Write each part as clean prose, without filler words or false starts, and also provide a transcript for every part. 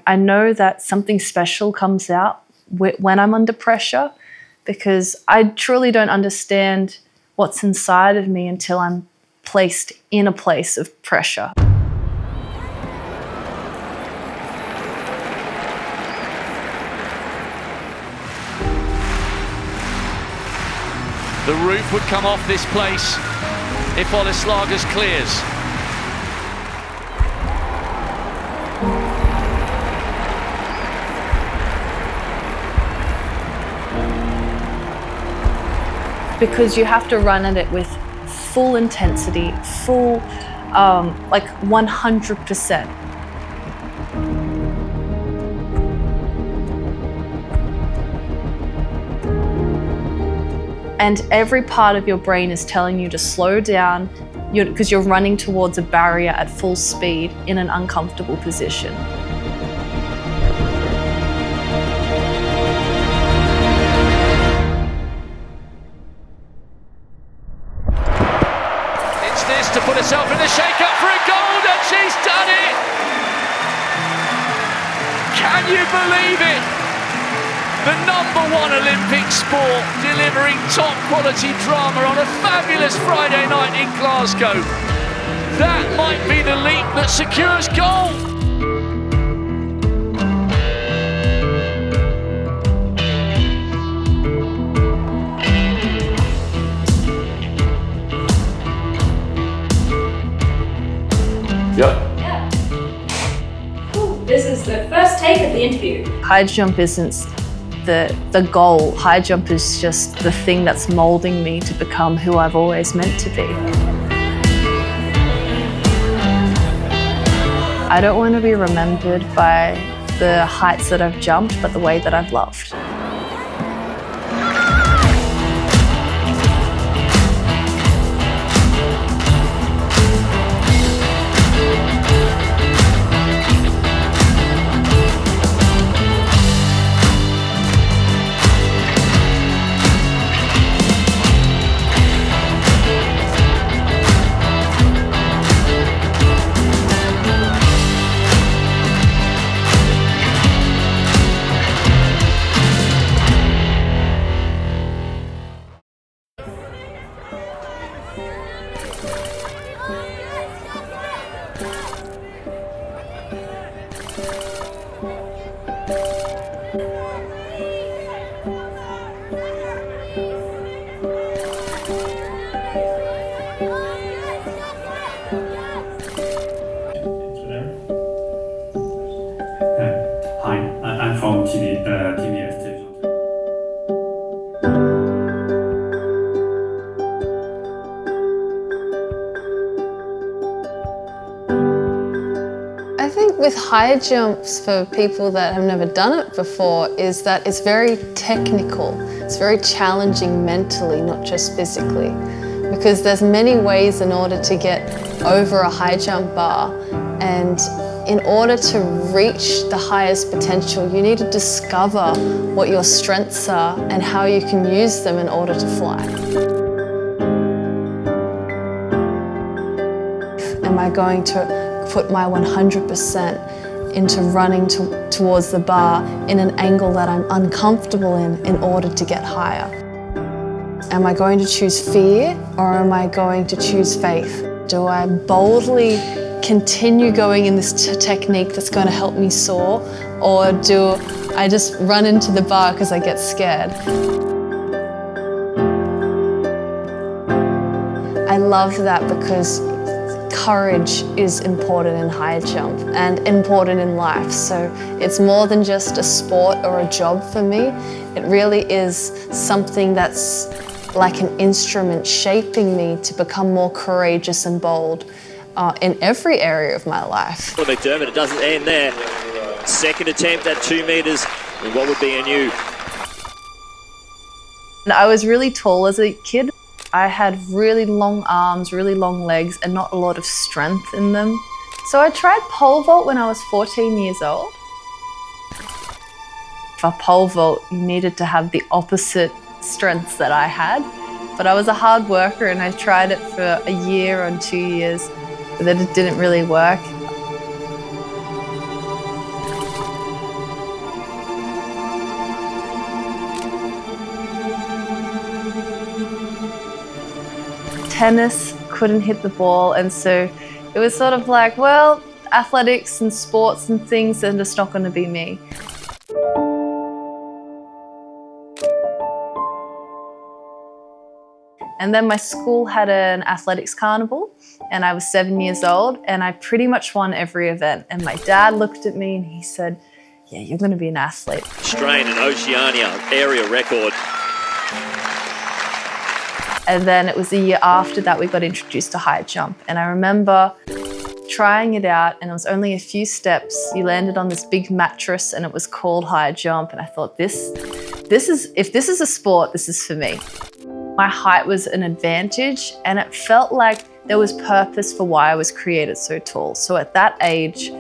I know that something special comes out when I'm under pressure, because I truly don't understand what's inside of me until I'm placed in a place of pressure. The roof would come off this place if Olислагерс clears. Because you have to run at it with full intensity, full, like 100%. And every part of your brain is telling you to slow down because you're running towards a barrier at full speed in an uncomfortable position. It's this to put herself in the shake-up for a gold, and she's done it! Can you believe it? The #1 Olympic sport, delivering top quality drama on a fabulous Friday night in Glasgow. That might be the leap that secures gold. Yeah. Ooh, this is the first take of the interview. High jump isn't the goal. High jump is just the thing that's molding me to become who I've always meant to be. I don't want to be remembered by the heights that I've jumped, but the way that I've loved. With high jumps, for people that have never done it before, is that it's very technical. It's very challenging mentally, not just physically. Because there's many ways in order to get over a high jump bar, and in order to reach the highest potential, you need to discover what your strengths are and how you can use them in order to fly. Am I going to put my 100% into running towards the bar in an angle that I'm uncomfortable in order to get higher? Am I going to choose fear, or am I going to choose faith? Do I boldly continue going in this technique that's going to help me soar, or do I just run into the bar because I get scared? I love that because courage is important in high jump and important in life. So it's more than just a sport or a job for me. It really is something that's like an instrument shaping me to become more courageous and bold in every area of my life. For McDermott, it doesn't end there. Second attempt at 2 meters in what would be a new. I was really tall as a kid. I had really long arms, really long legs, and not a lot of strength in them. So I tried pole vault when I was 14 years old. For pole vault, you needed to have the opposite strengths that I had. But I was a hard worker, and I tried it for a year or 2 years, but then it didn't really work. tennis, couldn't hit the ball, and so it was sort of like, well, athletics and sports and things are just not going to be me. And then my school had an athletics carnival and I was 7 years old and I pretty much won every event. And my dad looked at me and he said, yeah, you're going to be an athlete. Australian and Oceania area record. And then it was a year after that we got introduced to high jump. And I remember trying it out and it was only a few steps. You landed on this big mattress and it was called high jump. And I thought, if this is a sport, this is for me. My height was an advantage and it felt like there was purpose for why I was created so tall. So at that age,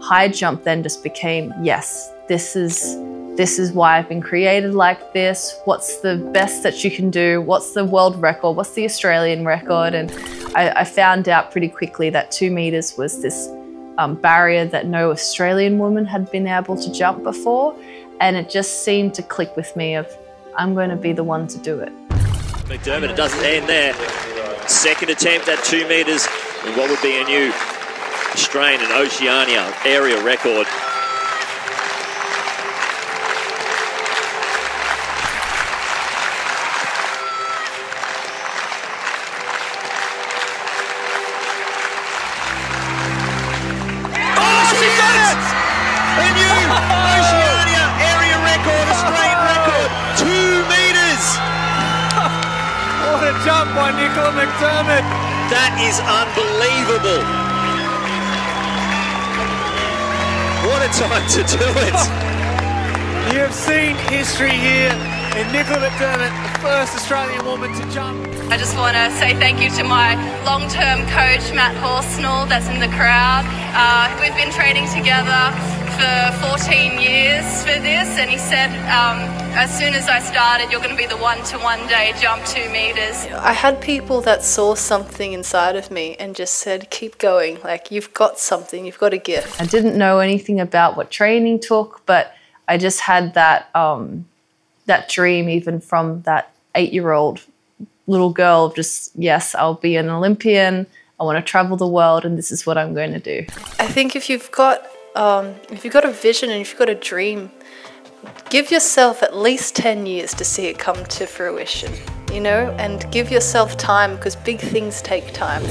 high jump then just became, yes, this is why I've been created like this. What's the best that you can do? What's the world record? What's the Australian record? And I found out pretty quickly that 2 meters was this barrier that no Australian woman had been able to jump before. And it just seemed to click with me of, I'm going to be the one to do it. McDermott, it doesn't end there. Second attempt at 2 meters in what would be a new Australian and Oceania area record. Oh, she's done it! A new Oceania area record, Australian record, 2 meters! What a jump by Nicola McDermott. That is unbelievable. What a time to do it. You have seen history here in Nicola McDermott, the first Australian woman to jump. I just want to say thank you to my long-term coach, Matt Horsnell, that's in the crowd. We've been training together for 14 years for this, and he said as soon as I started, you're going to be the one to one day jump 2 meters. I had people that saw something inside of me and just said, keep going, like you've got something, you've got a gift. I didn't know anything about what training took, but I just had that, that dream even from that 8-year-old little girl of just, yes, I'll be an Olympian, I want to travel the world and this is what I'm going to do. I think if you've got a vision and if you've got a dream, give yourself at least 10 years to see it come to fruition, you know, and give yourself time because big things take time.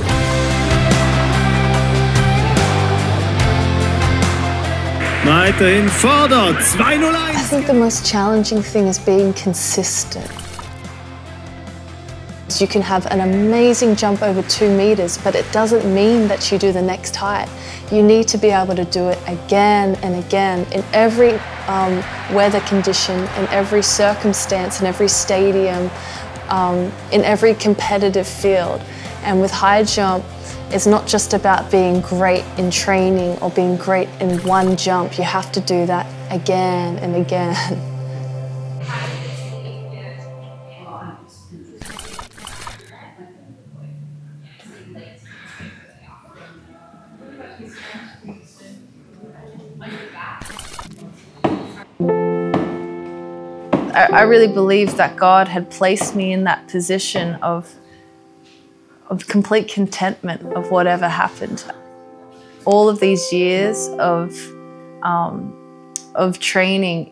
Weiterhin fordert 2:01. I think the most challenging thing is being consistent. You can have an amazing jump over 2 meters, but it doesn't mean that you do the next height. You need to be able to do it again and again in every weather condition, in every circumstance, in every stadium, in every competitive field. And with high jump, it's not just about being great in training or being great in one jump. You have to do that again and again. I really believe that God had placed me in that position of complete contentment of whatever happened. All of these years of training,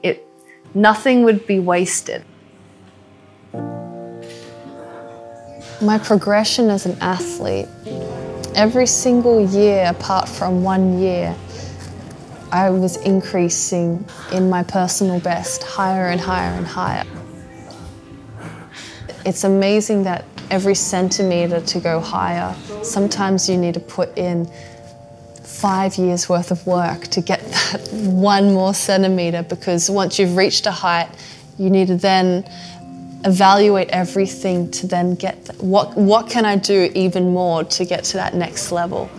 nothing would be wasted. My progression as an athlete, every single year apart from 1 year, I was increasing in my personal best, higher and higher and higher. It's amazing that every centimetre to go higher, sometimes you need to put in 5 years worth of work to get that 1 more centimetre, because once you've reached a height, you need to then evaluate everything to then get what can I do even more to get to that next level.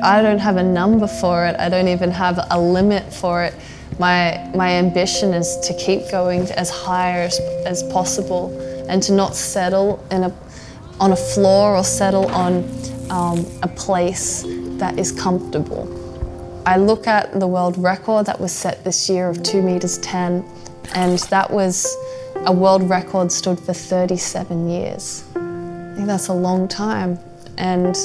I don't have a number for it. I don't even have a limit for it. My ambition is to keep going as high as possible and to not settle on a floor or settle on a place that is comfortable. I look at the world record that was set this year of 2 meters 10, and that was A world record stood for 37 years. I think that's a long time. And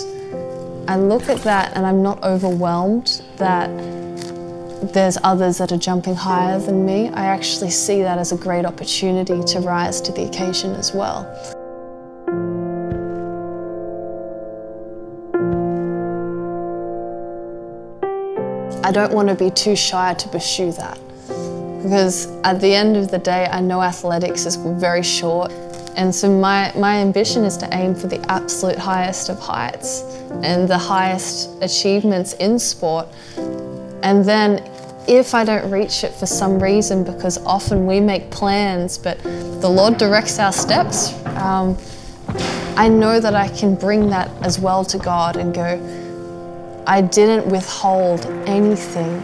I look at that and I'm not overwhelmed that there's others that are jumping higher than me. I actually see that as a great opportunity to rise to the occasion as well. I don't want to be too shy to pursue that, because at the end of the day I know athletics is very short, and so my ambition is to aim for the absolute highest of heights and the highest achievements in sport. And then if I don't reach it for some reason, because often we make plans but the Lord directs our steps, I know that I can bring that as well to God and go, I didn't withhold anything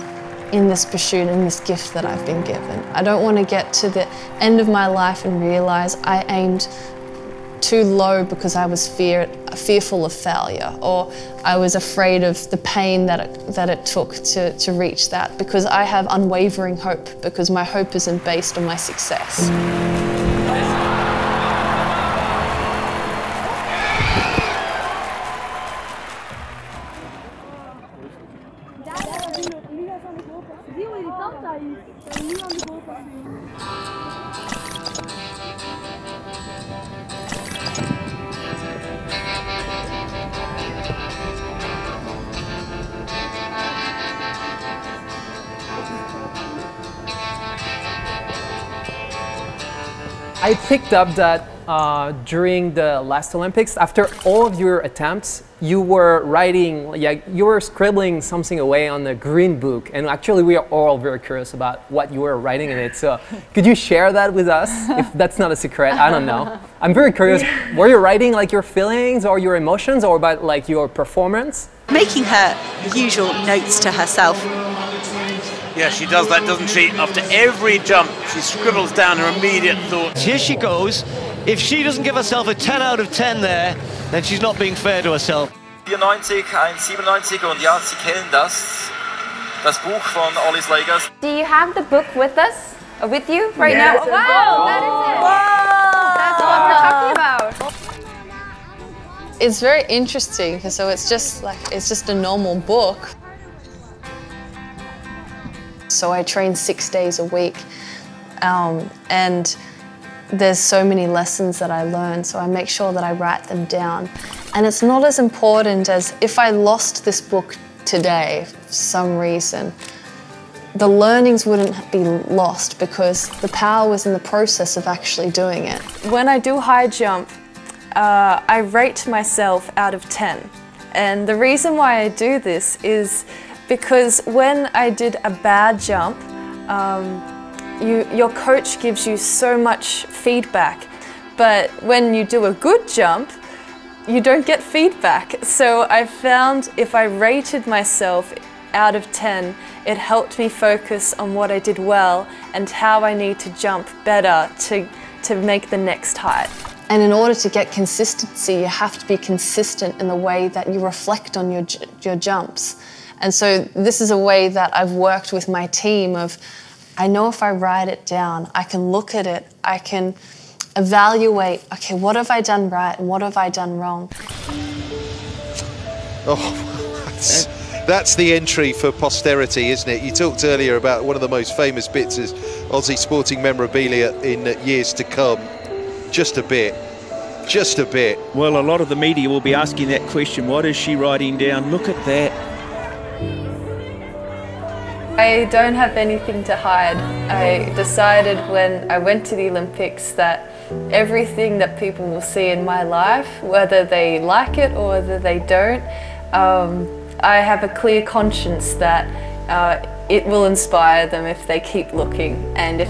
in this pursuit, in this gift that I've been given. I don't want to get to the end of my life and realise I aimed too low because I was fearful of failure, or I was afraid of the pain that it took to reach that, because I have unwavering hope, because my hope isn't based on my success. I picked up that during the last Olympics, after all of your attempts, you were writing, you were scribbling something away on the green book, and actually we are all very curious about what you were writing in it. So could you share that with us, if that's not a secret? I don't know. I'm very curious. Were you writing like your feelings or your emotions, or about like your performance? Making her usual notes to herself. Yeah, she does that, doesn't she? After every jump, she scribbles down her immediate thoughts. Here she goes. If she doesn't give herself a 10 out of 10 there, then she's not being fair to herself. 94, 1,97 und ja, Sie kennen das Buch von Olisлагерс. Do you have the book with us, with you right now? Wow, that is it. Wow. That's what we're talking about. It's very interesting, so it's just a normal book. So I train 6 days a week, and there's so many lessons that I learn, so I make sure that I write them down. And it's not as important as if I lost this book today for some reason, the learnings wouldn't be lost, because the power was in the process of actually doing it. When I do high jump, I rate myself out of 10. And the reason why I do this is because when I did a bad jump, your coach gives you so much feedback, but when you do a good jump, you don't get feedback. So I found if I rated myself out of 10, it helped me focus on what I did well and how I need to jump better to make the next height. And in order to get consistency, you have to be consistent in the way that you reflect on your jumps. And so this is a way that I've worked with my team of, I know if I write it down, I can look at it, I can evaluate, okay, what have I done right and what have I done wrong? Oh, that's the entry for posterity, isn't it? You talked earlier about one of the most famous bits is Aussie sporting memorabilia in years to come. Just a bit. Just a bit. Well, a lot of the media will be asking that question. What is she writing down? Look at that. I don't have anything to hide. I decided when I went to the Olympics that everything that people will see in my life, whether they like it or whether they don't, I have a clear conscience that it will inspire them if they keep looking, and if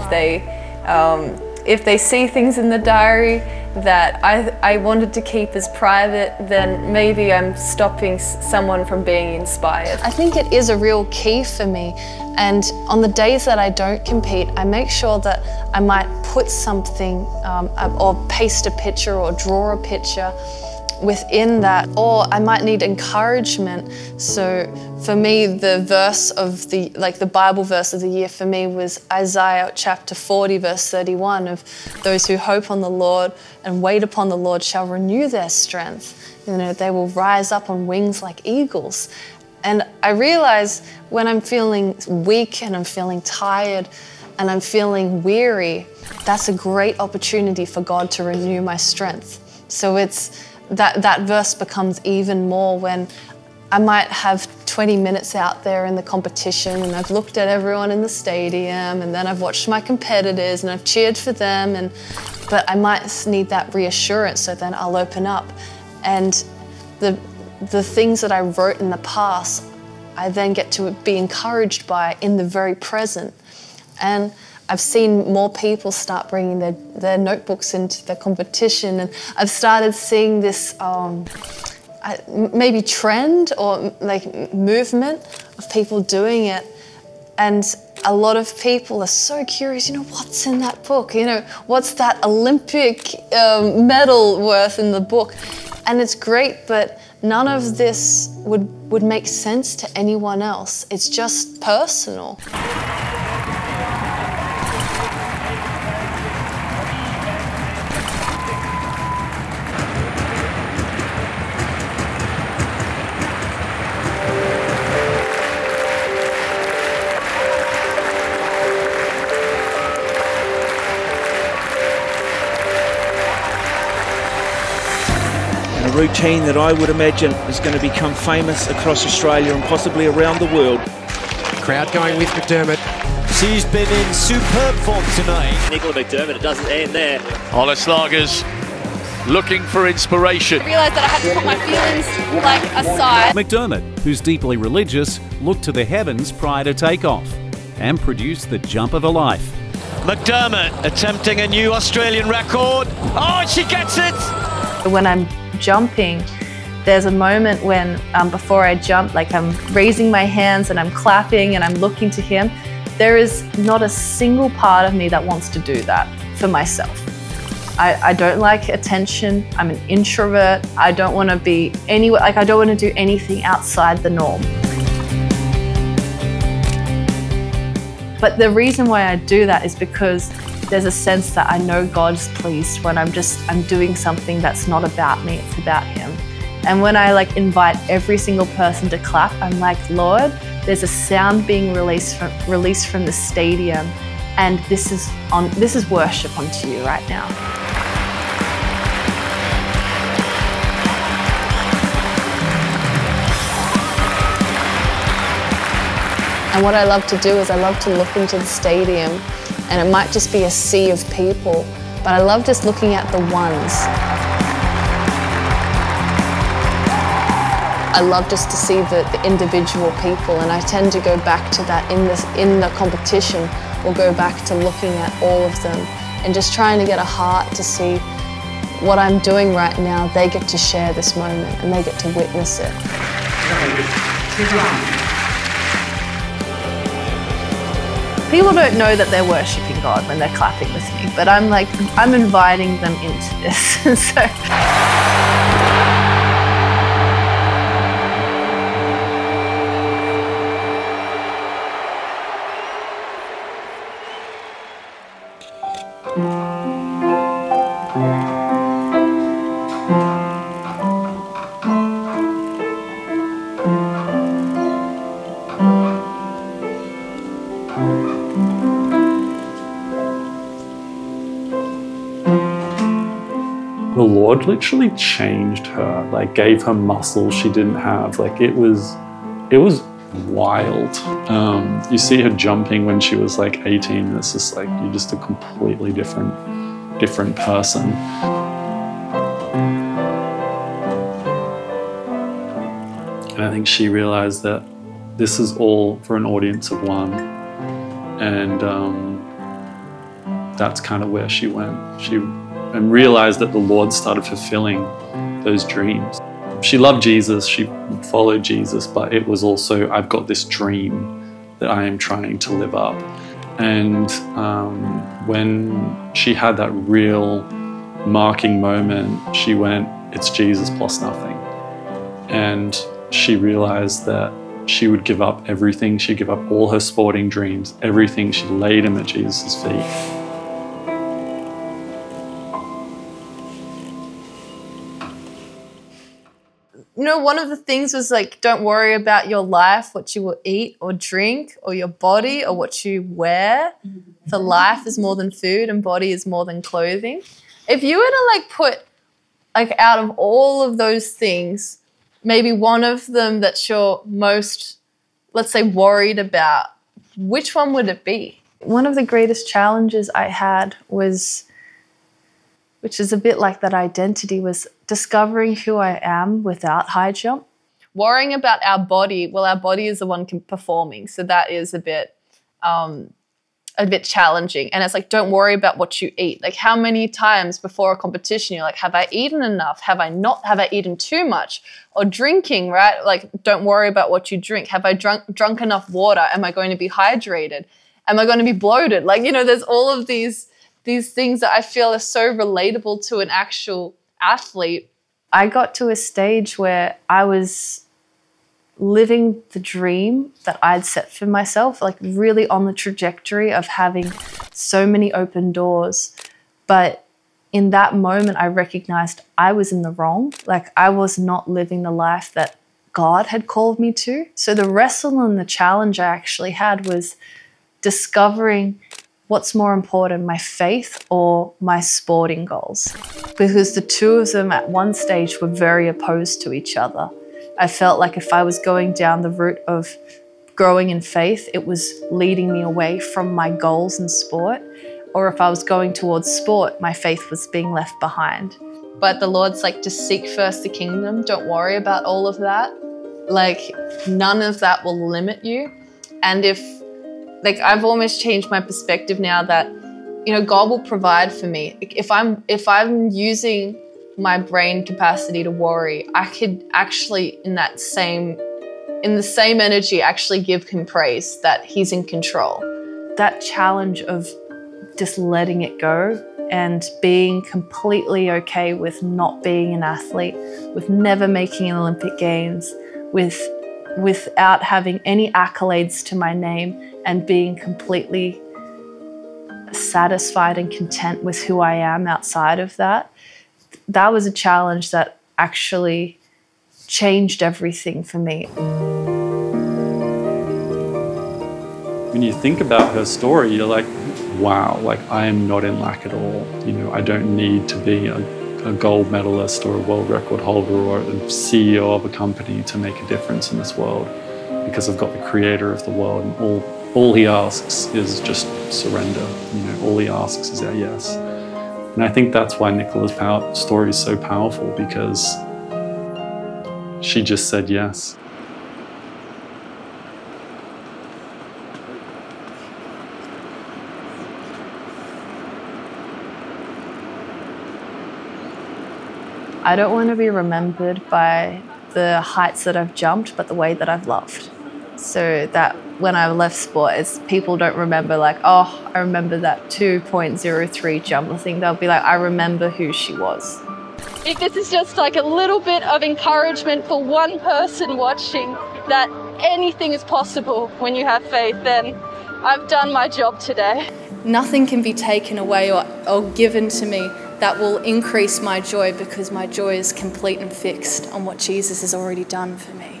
they see things in the diary that I wanted to keep as private, then maybe I'm stopping someone from being inspired. I think it is a real key for me, and on the days that I don't compete, I make sure that I might put something or paste a picture or draw a picture within that, or I might need encouragement. So for me, the verse of the Bible verse of the year for me was Isaiah chapter 40 verse 31 of those who hope on the Lord and wait upon the Lord shall renew their strength. You know, they will rise up on wings like eagles. And I realize when I'm feeling weak and I'm feeling tired and I'm feeling weary, that's a great opportunity for God to renew my strength. So it's that verse becomes even more when I might have 20 minutes out there in the competition and I've looked at everyone in the stadium and then I've watched my competitors and I've cheered for them, but I might need that reassurance, so then I'll open up. And the things that I wrote in the past, I then get to be encouraged by in the very present. And I've seen more people start bringing their notebooks into the competition, and I've started seeing this maybe trend or like movement of people doing it. And a lot of people are so curious, you know, what's in that book? You know, what's that Olympic medal worth in the book? And it's great, but none of this would make sense to anyone else. It's just personal. Routine that I would imagine is going to become famous across Australia and possibly around the world. Crowd going with McDermott. She's been in superb form tonight. Nicola McDermott, it doesn't end there. Olислагерс looking for inspiration. I realised that I had to put my feelings aside. McDermott, who's deeply religious, looked to the heavens prior to takeoff and produced the jump of a life. McDermott attempting a new Australian record. Oh, she gets it! When I'm jumping, there's a moment when before I jump, like I'm raising my hands and I'm clapping and I'm looking to him. There is not a single part of me that wants to do that for myself. I don't like attention. I'm an introvert. I don't want to be anywhere, like I don't want to do anything outside the norm. But the reason why I do that is because there's a sense that I know God's pleased when I'm doing something that's not about me, it's about Him. And when I invite every single person to clap, I'm like, Lord, there's a sound being released from the stadium, and this is worship unto you right now. And what I love to do is I love to look into the stadium, and it might just be a sea of people, but I love just looking at the ones. I love just to see the individual people, and I tend to go back to that in the competition. We'll go back to looking at all of them and just trying to get a heart to see what I'm doing right now. They get to share this moment and they get to witness it. People don't know that they're worshipping God when they're clapping with me, but I'm inviting them into this. So. The Lord literally changed her, gave her muscles she didn't have. It was wild. You see her jumping when she was 18, and it's just you're just a completely different person. And I think she realized that this is all for an audience of one, and that's kind of where she went. And realized that the Lord started fulfilling those dreams. She loved Jesus, she followed Jesus, but it was also, I've got this dream that I am trying to live up. And when she had that real marking moment, she went, it's Jesus plus nothing. And she realized that she would give up everything. She'd give up all her sporting dreams, everything. She laid him at Jesus' feet. You know, one of the things was like, don't worry about your life, what you will eat or drink, or your body, or what you wear. For life is more than food and body is more than clothing. If you were to like put, like out of all of those things, maybe one of them that you're most, let's say, worried about, which one would it be? One of the greatest challenges I had was, which is a bit like that identity, was discovering who I am without high jump. Worrying about our body, well, our body is the one performing, so that is a bit challenging. And it's like, don't worry about what you eat. Like, how many times before a competition you're like, have I eaten enough? Have I eaten too much? Or drinking, right? Like, don't worry about what you drink. Have I drunk enough water? Am I going to be hydrated? Am I going to be bloated? Like, you know, there's all of these things that I feel are so relatable to an actual athlete. I got to a stage where I was living the dream that I'd set for myself, like really on the trajectory of having so many open doors. But in that moment, I recognized I was in the wrong. Like, I was not living the life that God had called me to. So the wrestle and the challenge I actually had was discovering what's more important, my faith or my sporting goals? Because the two of them at one stage were very opposed to each other. I felt like if I was going down the route of growing in faith, it was leading me away from my goals in sport. Or if I was going towards sport, my faith was being left behind. But the Lord's like, just seek first the kingdom. Don't worry about all of that. Like, none of that will limit you. And like, I've almost changed my perspective now that, you know, God will provide for me. If I'm using my brain capacity to worry, I could actually, in the same energy, actually give him praise that he's in control. That challenge of just letting it go and being completely okay with not being an athlete, with never making an Olympic Games, without having any accolades to my name, and being completely satisfied and content with who I am outside of that. That was a challenge that actually changed everything for me. When you think about her story, you're like, wow, like, I am not in lack at all. You know, I don't need to be a gold medalist or a world record holder or a CEO of a company to make a difference in this world, because I've got the creator of the world, and all he asks is just surrender. You know, all he asks is our yes. And I think that's why Nicola's story is so powerful, because she just said yes. I don't want to be remembered by the heights that I've jumped, but the way that I've loved. So that when I left sport, people don't remember like, oh, I remember that 2.03 jump. I think they'll be like, I remember who she was. If this is just like a little bit of encouragement for one person watching that anything is possible when you have faith, then I've done my job today. Nothing can be taken away or given to me that will increase my joy, because my joy is complete and fixed on what Jesus has already done for me.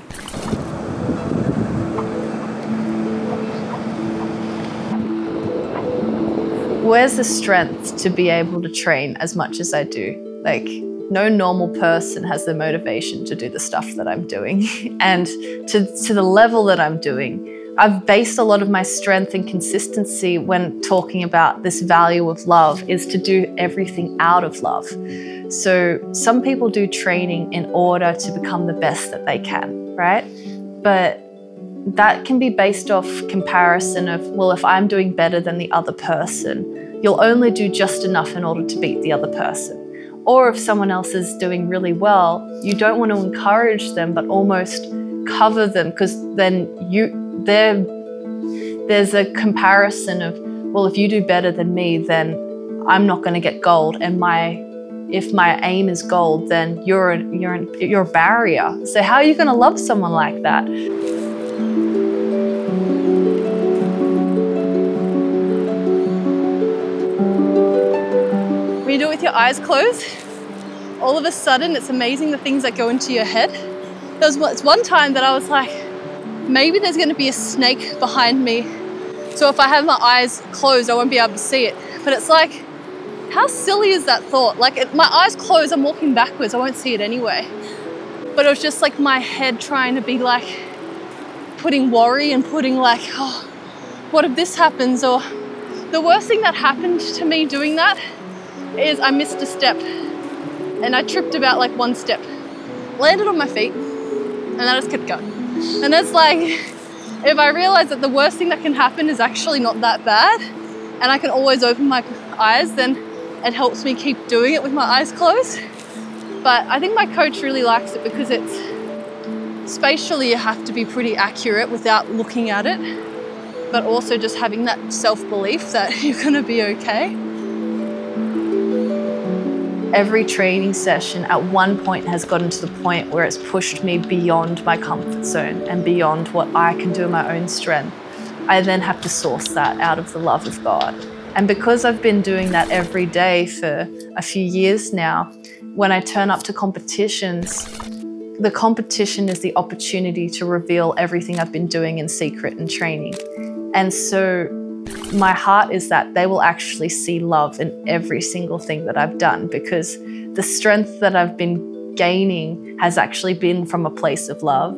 Where's the strength to be able to train as much as I do? Like, no normal person has the motivation to do the stuff that I'm doing. And to the level that I'm doing, I've based a lot of my strength and consistency when talking about this value of love is to do everything out of love. So some people do training in order to become the best that they can, right? But that can be based off comparison of, well, if I'm doing better than the other person, you'll only do just enough in order to beat the other person. Or if someone else is doing really well, you don't want to encourage them, but almost cover them, because then there's a comparison of, well, if you do better than me, then I'm not going to get gold, and my if my aim is gold, then you're a barrier. So how are you going to love someone like that? When you do it with your eyes closed, all of a sudden it's amazing the things that go into your head. There was one time that I was like, maybe there's going to be a snake behind me. So if I have my eyes closed, I won't be able to see it. But it's like, how silly is that thought? Like, my eyes closed, I'm walking backwards, I won't see it anyway. But it was just like my head trying to be like, putting worry and putting like, oh, what if this happens? Or the worst thing that happened to me doing that is I missed a step and I tripped about like one step, landed on my feet, and I just kept going. And it's like, if I realize that the worst thing that can happen is actually not that bad, and I can always open my eyes, then it helps me keep doing it with my eyes closed. But I think my coach really likes it because it's spatially you have to be pretty accurate without looking at it, but also just having that self-belief that you're gonna be okay. Every training session at one point has gotten to the point where it's pushed me beyond my comfort zone and beyond what I can do in my own strength. I then have to source that out of the love of God. And because I've been doing that every day for a few years now, when I turn up to competitions, the competition is the opportunity to reveal everything I've been doing in secret and training. And so my heart is that they will actually see love in every single thing that I've done, because the strength that I've been gaining has actually been from a place of love.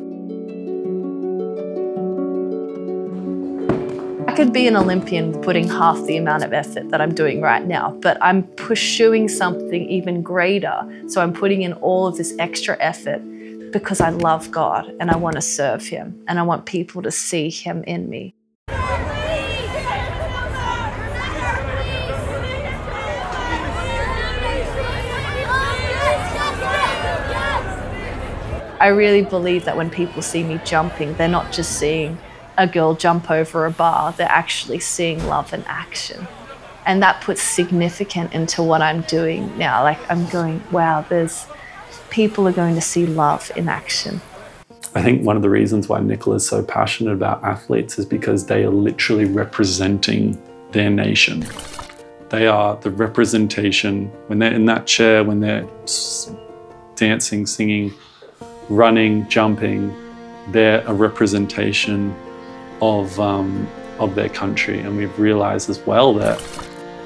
I could be an Olympian putting half the amount of effort that I'm doing right now, but I'm pursuing something even greater. So I'm putting in all of this extra effort because I love God and I want to serve Him and I want people to see Him in me. I really believe that when people see me jumping, they're not just seeing a girl jump over a bar, they're actually seeing love in action. And that puts significance into what I'm doing now. Like, I'm going, wow, people are going to see love in action. I think one of the reasons why Nicola is so passionate about athletes is because they are literally representing their nation. They are the representation. When they're in that chair, when they're dancing, singing, running, jumping, they're a representation of their country. And we've realized as well that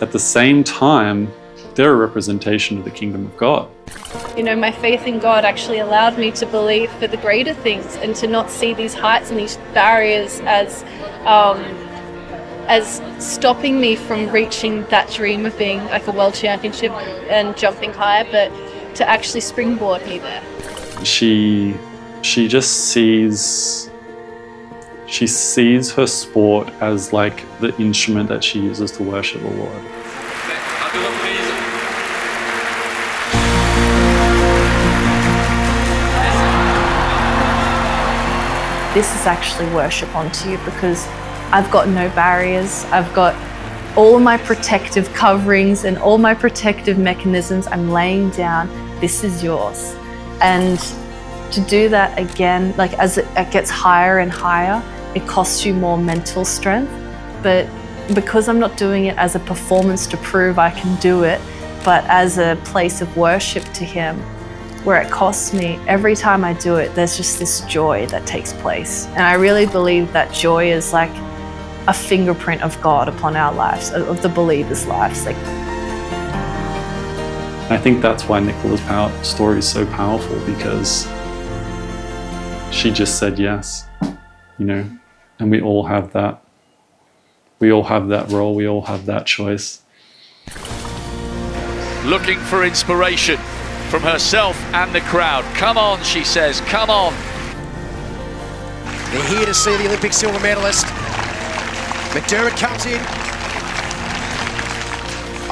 at the same time, they're a representation of the kingdom of God. You know, my faith in God actually allowed me to believe for the greater things and to not see these heights and these barriers as stopping me from reaching that dream of being like a world championship and jumping high, but to actually springboard me there. She just sees her sport as like the instrument that she uses to worship the Lord. This is actually worship unto you because I've got no barriers. I've got all my protective coverings and all my protective mechanisms I'm laying down. This is yours. And to do that again, like as it gets higher and higher, it costs you more mental strength. But because I'm not doing it as a performance to prove I can do it, but as a place of worship to Him, where it costs me, every time I do it, there's just this joy that takes place. And I really believe that joy is like a fingerprint of God upon our lives, of the believers' lives. I think that's why Nicola's story is so powerful, because she just said yes, you know, and we all have that. We all have that role, we all have that choice. Looking for inspiration from herself and the crowd. Come on, she says, come on. They're here to see the Olympic silver medalist. McDermott comes in.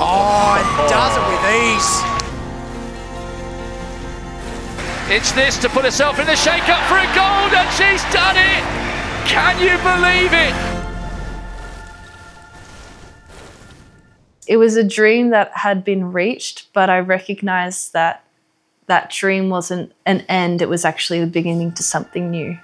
Oh, and does it with ease. It's this to put herself in the shake-up for a gold, and she's done it! Can you believe it? was a dream that had been reached, but I recognized that that dream wasn't an end, it was actually the beginning to something new.